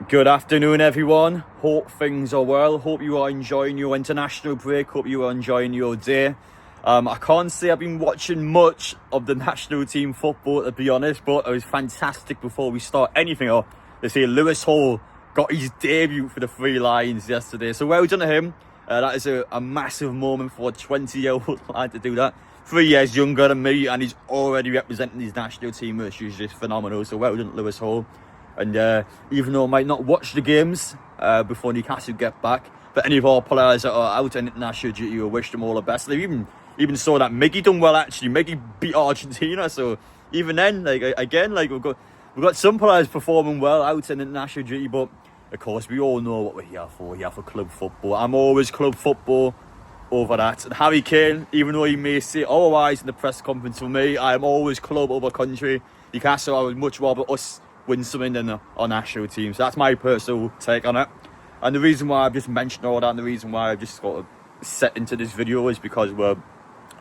Good afternoon, everyone. Hope things are well. Hope you are enjoying your international break. Hope you are enjoying your day. I can't say I've been watching much of the national team football, to be honest, but it was fantastic before we start anything off. They say Lewis Hall got his debut for the Three Lions yesterday. So well done to him. That is a massive moment for a 20-year-old lad to do that. 3 years younger than me, and he's already representing his national team, which is just phenomenal. So well done to Lewis Hall. And even though I might not watch the games before Newcastle get back, for any of our players that are out on international duty, we wish them all the best. They even saw that Miggy done well, actually. Miggy beat Argentina, so even then, we've got some players performing well out in international duty, but of course we all know what we're here for. We're here for club football. I'm always club football over that. And Harry Kane, even though he may say otherwise in the press conference, for me, I am always club over country. Newcastle, I would much rather us win something than our national team. So that's my personal take on it. And the reason why I've just mentioned all that, and the reason why I've just got to set into this video, is because we're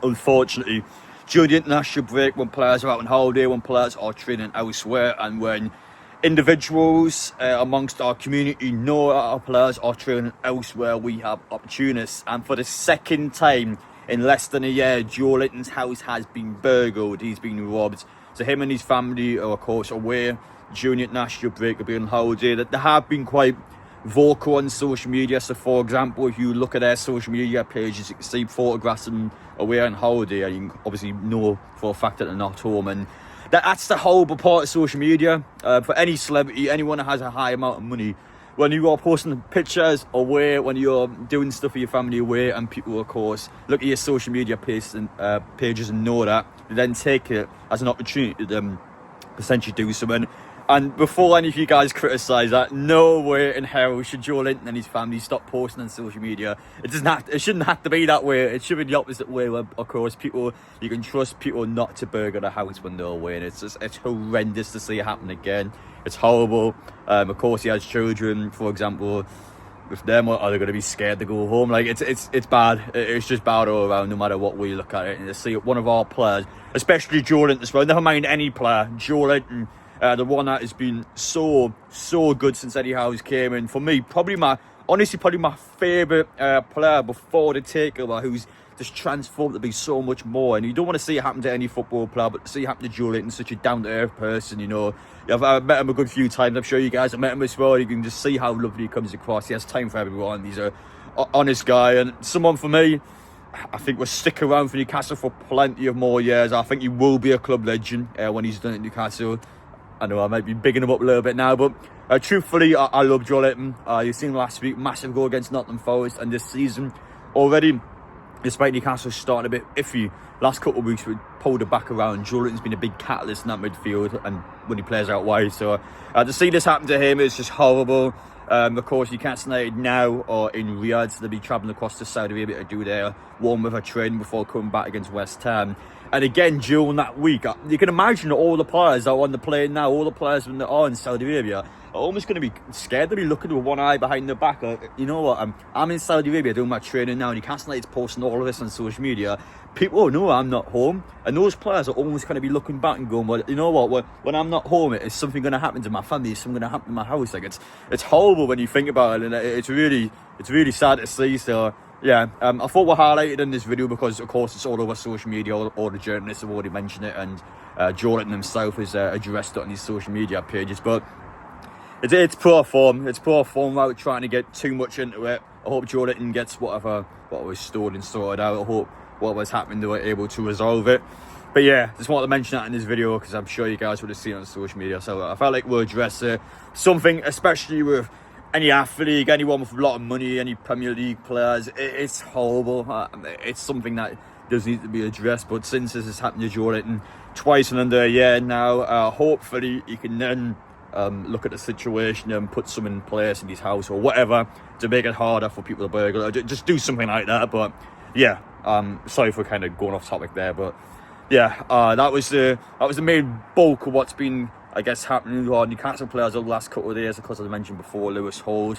unfortunately during the international break, when players are out on holiday, when players are training elsewhere, and when individuals amongst our community know that our players are training elsewhere, we have opportunists. And for the second time in less than a year, Joelinton's house has been burgled. He's been robbed. So him and his family are, of course, aware during the international break of being on holiday that they have been quite vocal on social media. So for example, if you look at their social media pages, you can see photographs of them away on holiday, and you can obviously know for a fact that they're not home. And that's the horrible part of social media. For any celebrity, anyone that has a high amount of money, when you are posting pictures away, when you're doing stuff for your family away, and people, of course, look at your social media pages and know that, they then take it as an opportunity to essentially do something. And before any of you guys criticise that, no way in hell should Joelinton and his family stop posting on social media. It shouldn't have to be that way. It should be the opposite way, where, of course, you can trust people not to burgle the house when they're away. And it's horrendous to see it happen again. It's horrible. Of course, he has children, for example. With them, are they going to be scared to go home? Like, it's bad. It's just bad all around, no matter what we look at it. And to see one of our players, especially Joelinton as well, never mind any player, Joelinton, the one that has been so good since Eddie Howe's came in. For me, probably my favourite player before the takeover, who's just transformed to be so much more. And you don't want to see it happen to any football player, but to see it happen to Joelinton, such a down-to-earth person, you know. I've met him a good few times. I'm sure you guys have met him as well. You can just see how lovely he comes across. He has time for everyone. He's a honest guy, and someone, for me, I think will stick around for Newcastle for plenty of more years. I think he will be a club legend when he's done at Newcastle. I know I might be bigging him up a little bit now, but truthfully, I love Joelinton. You've seen last week, massive goal against Nottingham Forest, and this season already, despite Newcastle starting a bit iffy, last couple of weeks we pulled it back around. Joelinton's been a big catalyst in that midfield, and when he plays out wide. So to see this happen to him is just horrible. Of course, Newcastle United now are in Riyadh, so they'll be travelling across to Saudi Arabia to do their warm-up training before coming back against West Ham. And again, during that week, you can imagine all the players that are on the plane now, all the players when they are in Saudi Arabia, are almost going to be scared to be looking with one eye behind their back. You know what, I'm in Saudi Arabia doing my training now, and Newcastle United's posting all of this on social media. People know I'm not home, and those players are always going to be looking back and going, well, you know what, when I'm not home, is something going to happen to my family, is something going to happen to my house. Like, it's horrible when you think about it, and it's really sad to see. So yeah, I thought we'll highlight it in this video because, of course, it's all over social media. All the journalists have already mentioned it, and Joelinton himself has addressed it on his social media pages. But it's poor form. It's poor form without trying to get too much into it. I hope Joelinton gets what was stored and sorted out. I hope what was happening, they were able to resolve it. But yeah, just wanted to mention that in this video because I'm sure you guys would have seen it on social media. So I felt like we'll address something, especially with any athlete, anyone with a lot of money, any Premier League players. It's horrible. It's something that does need to be addressed. But since this has happened to Joelinton twice in under a year now, hopefully he can then look at the situation and put some in place in his house or whatever to make it harder for people to burgle. Just do something like that. But yeah, sorry for kind of going off topic there, but yeah, that was the main bulk of what's been, I guess, happening to our Newcastle players over the last couple of days. Of course, as I mentioned before, Lewis Hall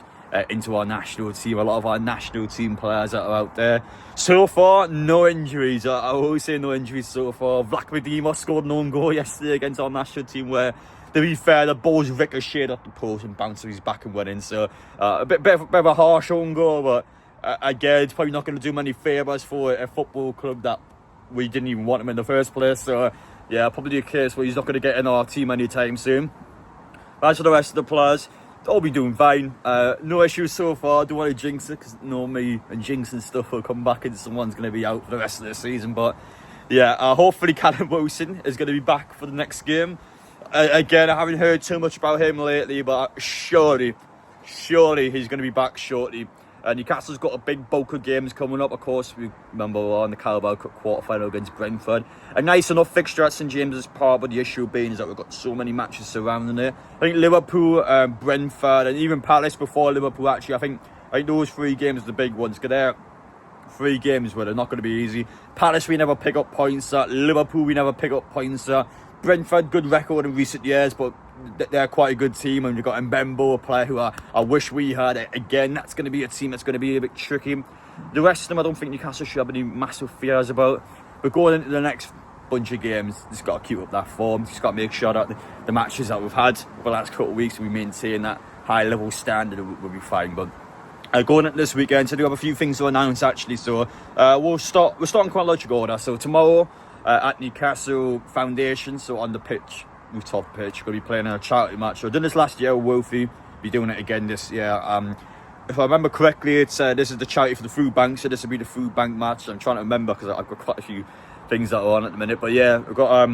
into our national team. A lot of our national team players that are out there. So far, no injuries. I always say no injuries so far. Vlak Vidima scored an own goal yesterday against our national team, where to be fair, the ball's ricocheted off the post and bounced to his back and went in. So a bit of a harsh own goal, but again, it's probably not going to do many favours for a football club that we didn't even want him in the first place. So yeah, probably a case where he's not going to get in our team anytime soon. As for the rest of the players, they'll be doing fine. No issues so far. Don't want to jinx it, because normally and jinxing stuff will come back and someone's going to be out for the rest of the season. But yeah, hopefully Callum Wilson is going to be back for the next game. Again, I haven't heard too much about him lately, but surely he's going to be back shortly. Newcastle's got a big bulk of games coming up. Of course, we remember we're on the Carabao Cup quarter-final against Brentford. A nice enough fixture at St James's Park, but the issue being is that we've got so many matches surrounding it. I think Liverpool, Brentford, and even Palace before Liverpool, actually, I think those 3 games are the big ones, because they're 3 games where they're not going to be easy. Palace, we never pick up points at. Liverpool, we never pick up points at. Brentford, good record in recent years, but they're quite a good team, and you've got Mbembo, a player who I wish we had. Again, that's going to be a team that's going to be a bit tricky. The rest of them, I don't think Newcastle should have any massive fears about. But going into the next bunch of games, just got to keep up that form. Just got to make sure that the matches that we've had over the last couple of weeks, we maintain that high level standard, we'll be fine. But going into this weekend, so I do have a few things to announce actually. So we'll start in chronological order. So tomorrow at Newcastle Foundation, so on the pitch, rooftop pitch, we're going to be playing a charity match. So I done this last year with Wolfie, be doing it again this year. If I remember correctly, it's this is the charity for the food bank, so this will be the food bank match. I'm trying to remember because I've got quite a few things that are on at the minute. But yeah, we've got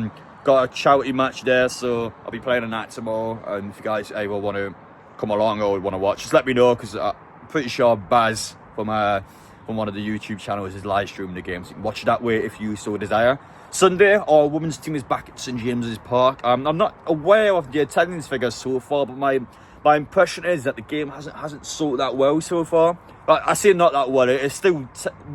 a charity match there, so I'll be playing on that tomorrow. And if you guys ever want to come along or want to watch, just let me know, because I'm pretty sure Baz from one of the YouTube channels is live streaming the game, so you can watch it that way if you so desire. Sunday, our women's team is back at St James's Park. I'm not aware of the attendance figures so far, but my impression is that the game hasn't sold that well so far. But I say not that well. It's still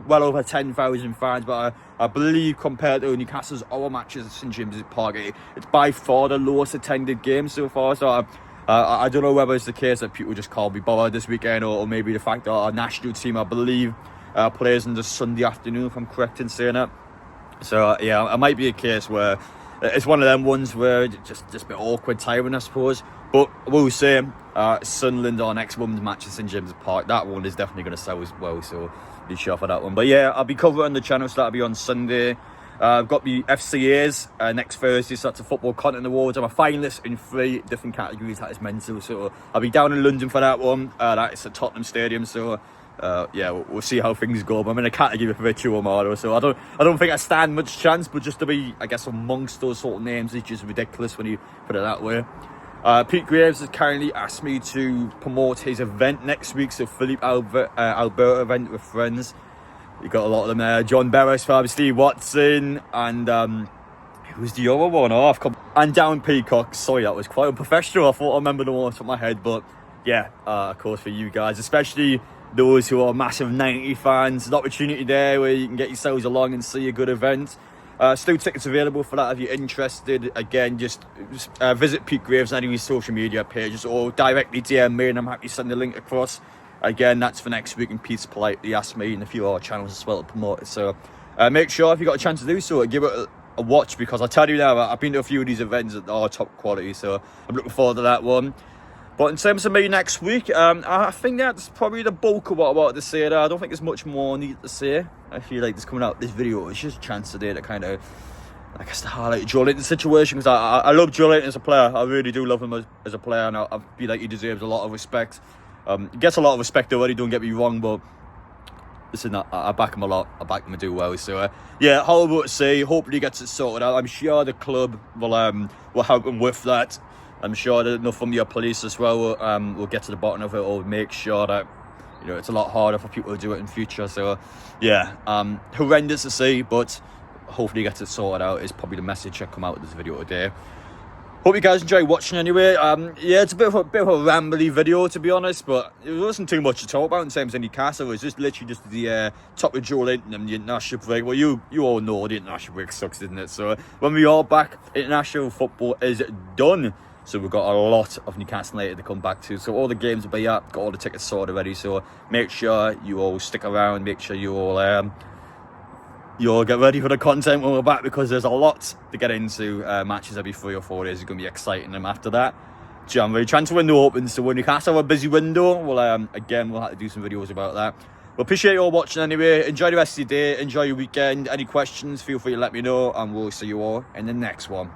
well over 10,000 fans, but I believe compared to Newcastle's other matches at St James's Park, it's by far the lowest attended game so far. So I don't know whether it's the case that people just can't be bothered this weekend, or maybe the fact that our national team, I believe, plays on the Sunday afternoon, if I'm correct in saying that. So yeah, it might be a case where it's one of them ones where it's just a bit awkward timing, I suppose. But we'll say Sunderland, our next women's match at St James's Park, that one is definitely going to sell as well, so be sure for that one. But yeah, I'll be covering the channel, so that'll be on Sunday. I've got the FCAs next Thursday, so that's a Football Content Awards. I'm a finalist in 3 different categories. That is mental, so I'll be down in London for that one. That is at Tottenham Stadium, so yeah, we'll see how things go. But I'm in a category with virtual model, so I don't think I stand much chance. But just to be, I guess, amongst those sort of names is just ridiculous when you put it that way. Pete Graves has kindly asked me to promote his event next week, so Philippe Alberta event with friends. You got a lot of them there. John Beresford, Steve Watson, and who's the other one? And Darren Peacock. Sorry, that was quite unprofessional. I thought I remembered the one off my head, but yeah, of course, for you guys, especially those who are massive 90 fans, an opportunity there where you can get yourselves along and see a good event. Still tickets available for that if you're interested. Again, just visit Pete Graves on any of his social media pages, or directly DM me and I'm happy to send the link across. Again, that's for next week, and Pete's politely asked me and a few other channels as well to promote it. So make sure, if you got a chance to do so, give it a watch, because I tell you now, I've been to a few of these events that are top quality, so I'm looking forward to that one. But in terms of me next week, I think that's probably the bulk of what I wanted to say there. I don't think there's much more needed to say. I feel like this coming out this video, it's just a chance today to kind of, I guess, to highlight Joe Linton's situation, because I love Joe Linton as a player. I really do love him as a player, and I feel like he deserves a lot of respect. He gets a lot of respect already, don't get me wrong, but listen, I back him a lot. I back him to do well. So yeah, horrible to see. Hopefully he gets it sorted out. I'm sure the club will help him with that. I'm sure that enough from your police as well will get to the bottom of it, or make sure that, you know, it's a lot harder for people to do it in future. So yeah, horrendous to see, but hopefully he gets it sorted out is probably the message that come out of this video today. Hope you guys enjoy watching anyway. Yeah, it's a bit of a rambly video, to be honest, but it wasn't too much to talk about in terms of Newcastle. It was just literally just the top of Joe Linton and the international break. Well, you all know the international break sucks, isn't it? So when we are back, international football is done. So we've got a lot of Newcastle United to come back to. So all the games will be up, got all the tickets sorted already. So make sure you all stick around, make sure you all you'll get ready for the content when we're back, because there's a lot to get into. Matches every 3 or 4 days is going to be exciting, and after that, January transfer window opens, so when Newcastle have a busy window, we'll have to do some videos about that. But appreciate you all watching anyway. Enjoy the rest of your day, enjoy your weekend. Any questions, feel free to let me know, and we'll see you all in the next one.